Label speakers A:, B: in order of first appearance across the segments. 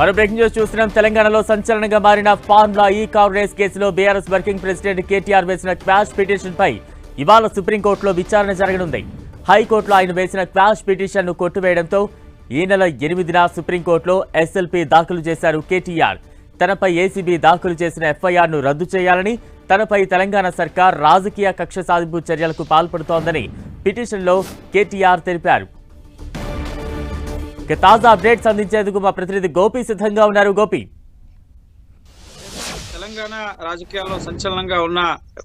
A: మరో breaking news చూస్తున్నాం. తెలంగాణలో సంచలనంగా మారిన ఫార్ములా ఈ కార్ రేస్ కేసులో బీఆర్ఎస్ వర్కింగ్ ప్రెసిడెంట్ కేటీఆర్ వేసిన క్వాష్ పిటిషన్ పై ఇవాళ సుప్రీంకోర్టులో విచారణ జరగనుంది. హైకోర్టులో ఆయన వేసిన క్వాష్ పిటిషన్ ను కొట్టివేయడంతో ఈ నెల 8న సుప్రీంకోర్టులో ఎస్ఎల్పీ దాఖలు చేశారు కేటీఆర్. తనపై ఏసీబీ దాఖలు చేసిన ఎఫ్ఐఆర్ ను రద్దు చేయాలని, తనపై తెలంగాణ సర్కార్ రాజకీయ కక్ష సాధింపు చర్యలకు పాల్పడుతోందని పిటిషన్లో కేటీఆర్ తెలిపారు. తాజా అప్డేట్స్ అందించేందుకు మా ప్రతినిధి గోపి సిద్ధంగా ఉన్నారు. గోపి,
B: తెలంగాణ రాజకీయాల్లో సంచలనంగా ఉన్న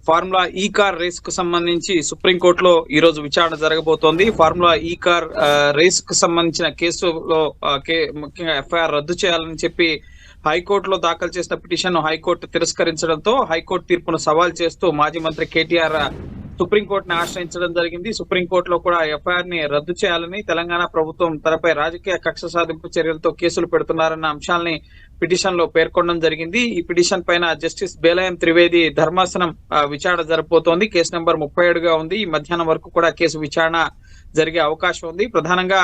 B: ఫార్ములా ఈ కార్ రేస్ కు సంబంధించి సుప్రీంకోర్టులో ఈ రోజు విచారణ జరగబోతోంది. ఫార్ములా ఈ కార్ రేస్ కు సంబంధించిన కేసులో ముఖ్యంగా ఎఫ్ఐఆర్ రద్దు చేయాలని చెప్పి హైకోర్టులో దాఖలు చేసిన పిటిషన్ హైకోర్టు తిరస్కరించడంతో హైకోర్టు తీర్పును సవాల్ చేస్తూ మాజీ మంత్రి కేటీఆర్ సుప్రీంకోర్టుని ఆశ్రయించడం జరిగింది. సుప్రీంకోర్టులో కూడా ఎఫ్ఐఆర్ ని రద్దు చేయాలని, తెలంగాణ ప్రభుత్వం తనపై రాజకీయ కక్ష సాధింపు చర్యలతో కేసులు పెడుతున్నారన్న అంశాలని పిటిషన్ లో పేర్కొనడం జరిగింది. ఈ పిటిషన్ పైన జస్టిస్ బేలయం త్రివేది ధర్మాసనం విచారణ జరగబోతోంది. కేసు నెంబర్ 37గా ఉంది. ఈ మధ్యాహ్నం వరకు కూడా కేసు విచారణ జరిగే అవకాశం ఉంది. ప్రధానంగా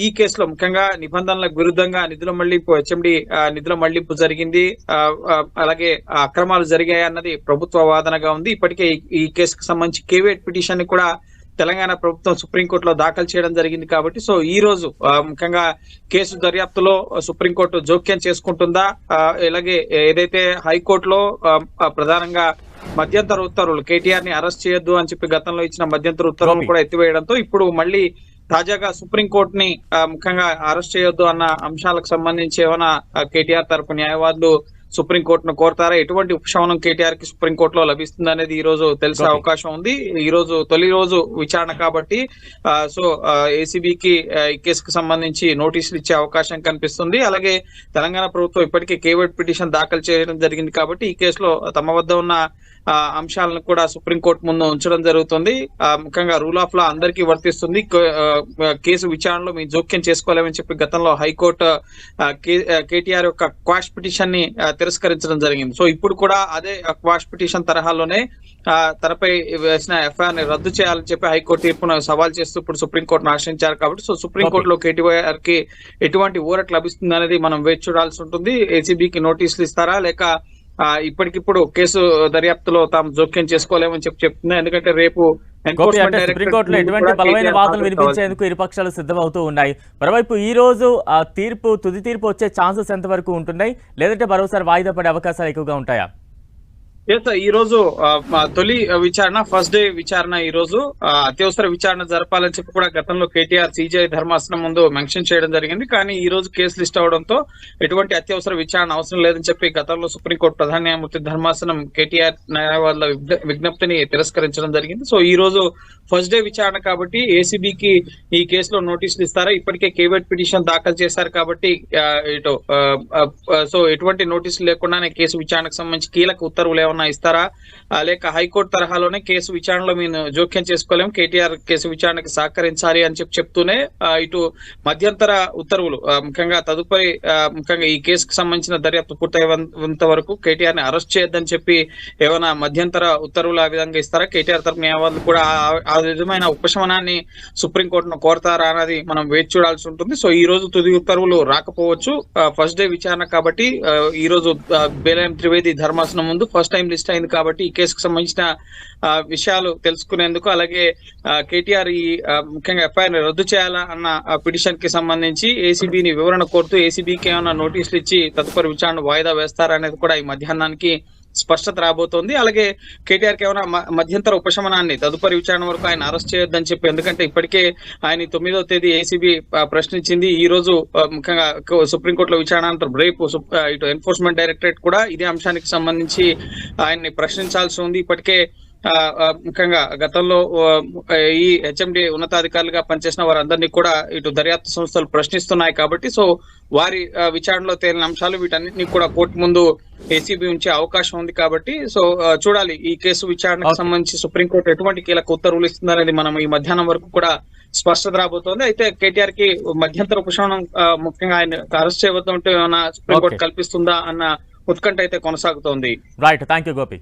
B: ఈ కేసులో ముఖ్యంగా నిబంధనలకు విరుద్ధంగా నిధుల మళ్లింపు, హెచ్ఎండి నిధుల మళ్లింపు జరిగింది, అలాగే అక్రమాలు జరిగాయి అన్నది ప్రభుత్వ వాదనగా ఉంది. ఇప్పటికే ఈ కేసుకు సంబంధించి కేవేట్ పిటిషన్ ని కూడా తెలంగాణ ప్రభుత్వం సుప్రీంకోర్టులో దాఖలు చేయడం జరిగింది. కాబట్టి సో ఈ రోజు ముఖ్యంగా కేసు దర్యాప్తులో సుప్రీంకోర్టు జోక్యం చేసుకుంటుందా, అలాగే ఏదైతే హైకోర్టులో ప్రధానంగా మధ్యంతర ఉత్తర్వులు కేటీఆర్ ని అరెస్ట్ చేయొద్దు అని చెప్పి గతంలో ఇచ్చిన మధ్యంతర ఉత్తర్వులు కూడా ఎత్తివేయడంతో ఇప్పుడు మళ్ళీ తాజాగా సుప్రీంకోర్టుని ముఖ్యంగా అరెస్ట్ చేయొద్దు అన్న అంశాలకు సంబంధించి ఏమైనా కేటీఆర్ తరపు న్యాయవాదులు సుప్రీంకోర్టును కోరతారా, ఎటువంటి ఉపశమనం కేటీఆర్ కి సుప్రీంకోర్టులో లభిస్తుంది అనేది ఈ రోజు తెలిసే అవకాశం ఉంది. ఈ రోజు తొలి రోజు విచారణ కాబట్టి సో ఏసీబీకి ఈ కేసుకు సంబంధించి నోటీసులు ఇచ్చే అవకాశం కనిపిస్తుంది. అలాగే తెలంగాణ ప్రభుత్వం ఇప్పటికే కేవేట్ పిటిషన్ దాఖలు చేయడం జరిగింది కాబట్టి ఈ కేసులో తమ వద్ద ఉన్న అంశాలను కూడా సుప్రీంకోర్టు ముందు ఉంచడం జరుగుతుంది. ముఖ్యంగా రూల్ ఆఫ్ లా అందరికీ వర్తిస్తుంది. కేసు విచారణలో మేము జోక్యం చేసుకోలేమని చెప్పి గతంలో హైకోర్టు కేటీఆర్ యొక్క క్వాష్ పిటిషన్ ని తిరస్కరించడం జరిగింది. సో ఇప్పుడు కూడా అదే క్వాష్ పిటిషన్ తరహాలోనే తనపై వేసిన ఎఫ్ఐఆర్ ని రద్దు చేయాలని చెప్పి హైకోర్టు తీర్పును సవాల్ చేస్తూ ఇప్పుడు సుప్రీంకోర్టును ఆశ్రయించారు. కాబట్టి సో సుప్రీంకోర్టులో కేటీఆర్ కి ఎటువంటి ఊరట లభిస్తుంది అనేది మనం వేచి చూడాల్సి ఉంటుంది. ఏసీబీకి నోటీసులు ఇస్తారా, లేక ఇప్పటికిప్పుడు కేసు దర్యాప్తులో తాము జోక్యం చేసుకోలేమని చెప్తుంది. ఎందుకంటే రేపు
A: సుప్రీంకోర్టులో ఎటువంటి బలమైన వాదనలు వినిపించేందుకు ఇరుపక్షాలు సిద్ధమవుతూ ఉన్నాయి. మరోవైపు ఈ రోజు తుది తీర్పు వచ్చే ఛాన్సెస్ ఎంతవరకు ఉంటున్నాయి, లేదంటే మరోసారి వాయిదా పడే అవకాశాలు ఎక్కువగా ఉంటాయా?
B: ఈ రోజు తొలి విచారణ, ఫస్ట్ డే విచారణ ఈ రోజు అత్యవసర విచారణ జరపాలని చెప్పి కూడా గతంలో కేటీఆర్ సిజేఐ ధర్మాసనం ముందు మెన్షన్ చేయడం జరిగింది. కానీ ఈ రోజు కేసు లిస్ట్ అవడంతో ఎటువంటి అత్యవసర విచారణ అవసరం లేదని చెప్పి గతంలో సుప్రీంకోర్టు ప్రధాన న్యాయమూర్తి ధర్మాసనం కేటీఆర్ న్యాయవాదుల విజ్ఞప్తిని తిరస్కరించడం జరిగింది. సో ఈ రోజు ఫస్ట్ డే విచారణ కాబట్టి ఏసీబీకి ఈ కేసులో నోటీసులు ఇస్తారా, ఇప్పటికే కేవేట్ పిటిషన్ దాఖలు చేశారు కాబట్టి ఇటు సో ఎటువంటి నోటీసులు లేకుండానే కేసు విచారణకు సంబంధించి కీలక ఉత్తర్వులు ఏమన్నా ఇస్తారా, లేక హైకోర్టు తరహాలోనే కేసు విచారణలో మేము జోక్యం చేసుకోలేము, కేటీఆర్ కేసు విచారణకి సహకరించాలి అని చెప్తూనే ఇటు మధ్యంతర ఉత్తర్వులు ముఖ్యంగా తదుపరి ముఖ్యంగా ఈ కేసుకు సంబంధించిన దర్యాప్తు పూర్తయ్యేంత వరకు కేటీఆర్ ని అరెస్ట్ చేయొద్దని చెప్పి ఏమైనా మధ్యంతర ఉత్తర్వులు ఆ విధంగా ఇస్తారా, కేటీఆర్ తరపు న్యాయవాదులు కూడా ఆ విధమైన ఉపశమనాన్ని సుప్రీంకోర్టును కోరతారా అన్నది మనం వేచి చూడాల్సి ఉంటుంది. సో ఈ రోజు తుది ఉత్తర్వులు రాకపోవచ్చు. ఫస్ట్ డే విచారణ కాబట్టి ఈ రోజు బేలయం త్రివేది ధర్మాసనం ముందు ఫస్ట్ టైం లిస్ట్ అయింది కాబట్టి ఈ కేసుకు సంబంధించిన విషయాలు తెలుసుకునేందుకు, అలాగే కేటీఆర్ ఈ ముఖ్యంగా ఎఫ్ఐఆర్ ని రద్దు చేయాలా అన్న పిటిషన్ కి సంబంధించి ఏసీబీని వివరణ కోరుతూ ఏసీబీకి ఏమైనా నోటీసులు ఇచ్చి తదుపరి విచారణ వాయిదా వేస్తారా అనేది కూడా ఈ మధ్యాహ్నానికి స్పష్టత రాబోతోంది. అలాగే కేటీఆర్ కి ఏమైనా మధ్యంతర ఉపశమనాన్ని తదుపరి విచారణ వరకు ఆయన అరెస్ట్ చేయొద్దని చెప్పి, ఎందుకంటే ఇప్పటికే ఆయన 9వ తేదీ ఏసీబీ ప్రశ్నించింది. ఈ రోజు ముఖ్యంగా సుప్రీంకోర్టులో విచారణ అనంతరం రేపు ఇటు ఎన్ఫోర్స్మెంట్ డైరెక్టరేట్ కూడా ఇదే అంశానికి సంబంధించి ఆయన్ని ప్రశ్నించాల్సి ఉంది. ఇప్పటికే ముఖ్యంగా గతంలో ఈ హెచ్ఎండి ఉన్నతాధికారులుగా పనిచేసిన వారందరినీ కూడా ఇటు దర్యాప్తు సంస్థలు ప్రశ్నిస్తున్నాయి కాబట్టి సో వారి విచారణలో తేలిన అంశాలు వీటన్నిటినీ కూడా కోర్టు ముందు ఏసీబీ ఉంచే అవకాశం ఉంది. కాబట్టి సో చూడాలి ఈ కేసు విచారణకు సంబంధించి సుప్రీంకోర్టు ఎటువంటి కీలక ఉత్తర్వులు ఇస్తుందనేది మనం ఈ మధ్యాహ్నం వరకు కూడా స్పష్టత రాబోతోంది. అయితే కేటీఆర్ కి మధ్యంతర ఉపశమనం ముఖ్యంగా ఆయన అరెస్ట్ చేయవద్దంటే ఏమైనా సుప్రీంకోర్టు కల్పిస్తుందా అన్న ఉత్కంఠ అయితే కొనసాగుతోంది.
A: Right, thank you Gopi.